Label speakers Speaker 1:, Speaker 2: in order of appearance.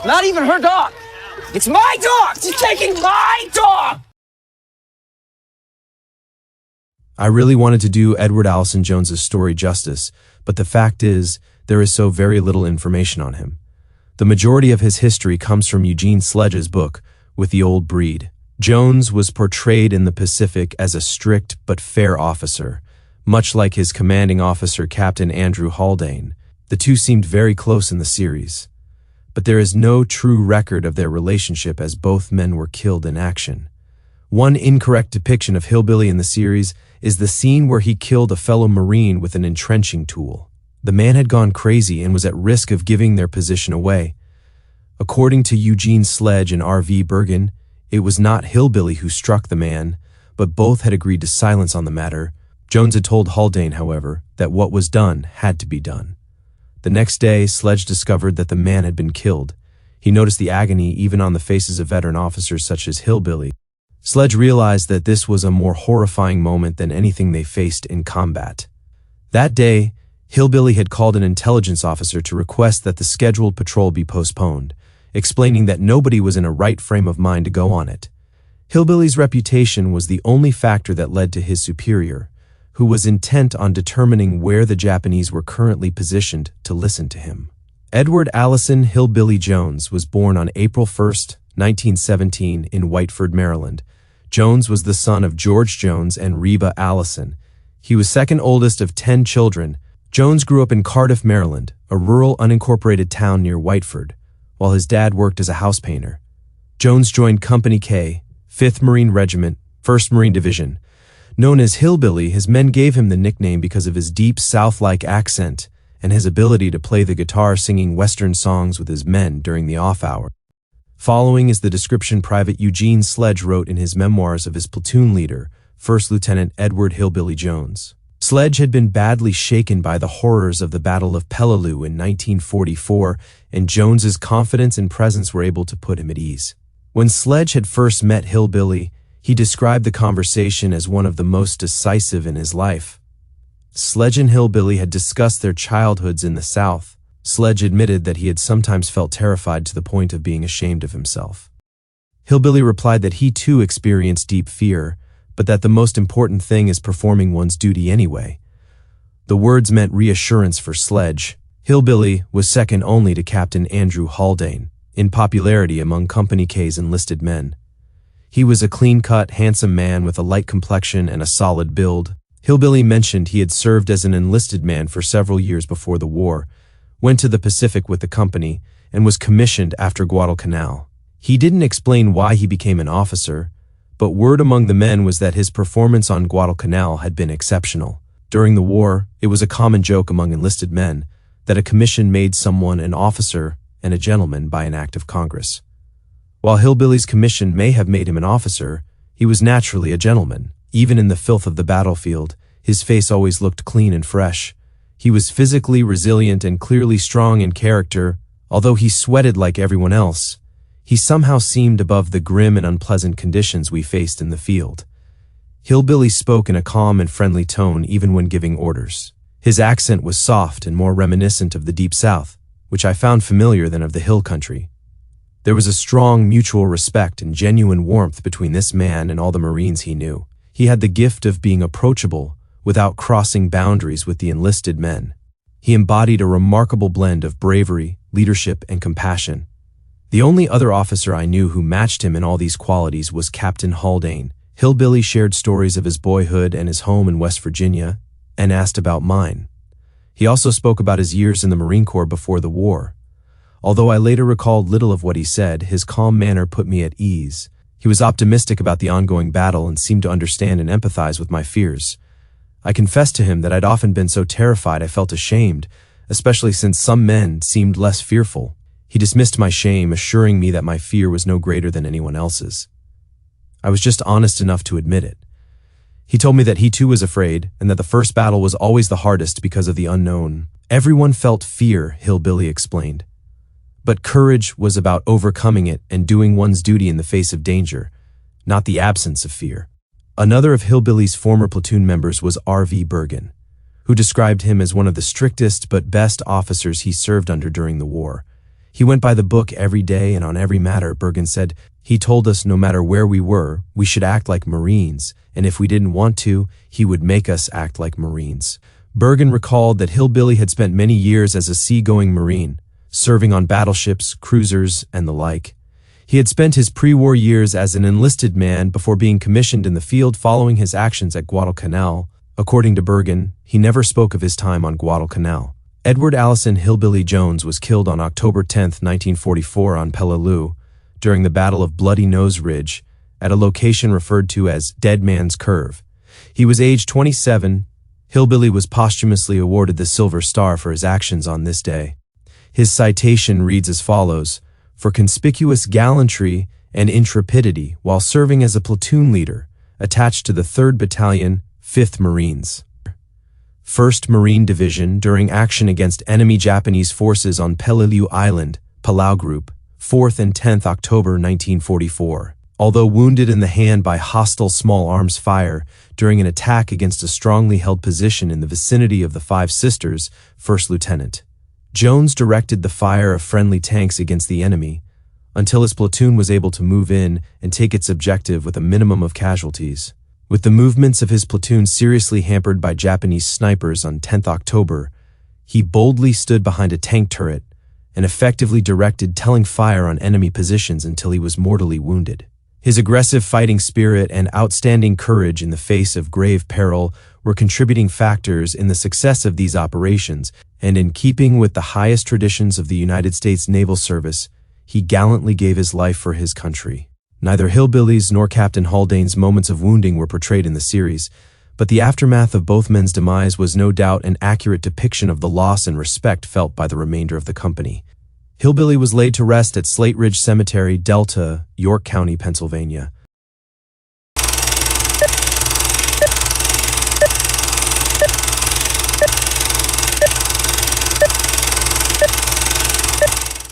Speaker 1: Not even her dog. It's my dog! She's taking my dog!
Speaker 2: I really wanted to do Edward Allison Jones's story justice, but the fact is, there is so very little information on him. The majority of his history comes from Eugene Sledge's book, With the Old Breed. Jones was portrayed in the Pacific as a strict but fair officer, much like his commanding officer, Captain Andrew Haldane. The two seemed very close in the series, but there is no true record of their relationship as both men were killed in action. One incorrect depiction of Hillbilly in the series is the scene where he killed a fellow Marine with an entrenching tool. The man had gone crazy and was at risk of giving their position away. According to Eugene Sledge and R.V. Bergen, it was not Hillbilly who struck the man, but both had agreed to silence on the matter. Jones had told Haldane, however, that what was done had to be done. The next day, Sledge discovered that the man had been killed. He noticed the agony even on the faces of veteran officers such as Hillbilly. Sledge realized that this was a more horrifying moment than anything they faced in combat. That day, Hillbilly had called an intelligence officer to request that the scheduled patrol be postponed, explaining that nobody was in a right frame of mind to go on it. Hillbilly's reputation was the only factor that led to his superior, who was intent on determining where the Japanese were currently positioned to listen to him. Edward Allison Hillbilly Jones was born on April 1, 1917 in Whiteford, Maryland. Jones was the son of George Jones and Reba Allison. He was second oldest of 10 children. Jones grew up in Cardiff, Maryland, a rural unincorporated town near Whiteford, while his dad worked as a house painter. Jones joined Company K, 5th Marine Regiment, 1st Marine Division. Known as Hillbilly, his men gave him the nickname because of his deep South-like accent and his ability to play the guitar singing Western songs with his men during the off-hour. Following is the description Private Eugene Sledge wrote in his memoirs of his platoon leader, First Lieutenant Edward Hillbilly Jones. Sledge had been badly shaken by the horrors of the Battle of Peleliu in 1944, and Jones's confidence and presence were able to put him at ease. When Sledge had first met Hillbilly, he described the conversation as one of the most decisive in his life. Sledge and Hillbilly had discussed their childhoods in the South. Sledge admitted that he had sometimes felt terrified to the point of being ashamed of himself. Hillbilly replied that he too experienced deep fear, but that the most important thing is performing one's duty anyway. The words meant reassurance for Sledge. Hillbilly was second only to Captain Andrew Haldane in popularity among Company K's enlisted men. He was a clean-cut, handsome man with a light complexion and a solid build. Hillbilly mentioned he had served as an enlisted man for several years before the war, went to the Pacific with the company, and was commissioned after Guadalcanal. He didn't explain why he became an officer, but word among the men was that his performance on Guadalcanal had been exceptional. During the war, it was a common joke among enlisted men that a commission made someone an officer and a gentleman by an act of Congress. While Hillbilly's commission may have made him an officer, he was naturally a gentleman. Even in the filth of the battlefield, his face always looked clean and fresh. He was physically resilient and clearly strong in character. Although he sweated like everyone else, he somehow seemed above the grim and unpleasant conditions we faced in the field. Hillbilly spoke in a calm and friendly tone even when giving orders. His accent was soft and more reminiscent of the Deep South, which I found familiar than of the hill country. There was a strong mutual respect and genuine warmth between this man and all the Marines he knew. He had the gift of being approachable without crossing boundaries with the enlisted men. He embodied a remarkable blend of bravery, leadership, and compassion. The only other officer I knew who matched him in all these qualities was Captain Haldane. Hillbilly shared stories of his boyhood and his home in West Virginia, and asked about mine. He also spoke about his years in the Marine Corps before the war. Although I later recalled little of what he said, his calm manner put me at ease. He was optimistic about the ongoing battle and seemed to understand and empathize with my fears. I confessed to him that I'd often been so terrified I felt ashamed, especially since some men seemed less fearful. He dismissed my shame, assuring me that my fear was no greater than anyone else's. I was just honest enough to admit it. He told me that he too was afraid, and that the first battle was always the hardest because of the unknown. Everyone felt fear, Hillbilly explained. But courage was about overcoming it and doing one's duty in the face of danger, not the absence of fear. Another of Hillbilly's former platoon members was R.V. Bergen, who described him as one of the strictest but best officers he served under during the war. He went by the book every day and on every matter, Bergen said. He told us no matter where we were, we should act like Marines, and if we didn't want to, he would make us act like Marines. Bergen recalled that Hillbilly had spent many years as a seagoing Marine, serving on battleships, cruisers, and the like. He had spent his pre-war years as an enlisted man before being commissioned in the field following his actions at Guadalcanal. According to Bergen, he never spoke of his time on Guadalcanal. Edward Allison Hillbilly Jones was killed on October 10, 1944 on Peleliu during the Battle of Bloody Nose Ridge at a location referred to as Dead Man's Curve. He was age 27. Hillbilly was posthumously awarded the Silver Star for his actions on this day. His citation reads as follows: "For conspicuous gallantry and intrepidity while serving as a platoon leader, attached to the 3rd Battalion, 5th Marines. 1st Marine Division during action against enemy Japanese forces on Peleliu Island, Palau Group, 4th and 10th October 1944. Although wounded in the hand by hostile small arms fire during an attack against a strongly held position in the vicinity of the Five Sisters, 1st Lieutenant. Jones directed the fire of friendly tanks against the enemy until his platoon was able to move in and take its objective with a minimum of casualties. With the movements of his platoon seriously hampered by Japanese snipers on 10th October, he boldly stood behind a tank turret and effectively directed telling fire on enemy positions until he was mortally wounded. His aggressive fighting spirit and outstanding courage in the face of grave peril were contributing factors in the success of these operations, and in keeping with the highest traditions of the United States Naval Service, he gallantly gave his life for his country. Neither Hillbilly's nor Captain Haldane's moments of wounding were portrayed in the series, but the aftermath of both men's demise was no doubt an accurate depiction of the loss and respect felt by the remainder of the company. Hillbilly was laid to rest at Slate Ridge Cemetery, Delta, York County, Pennsylvania.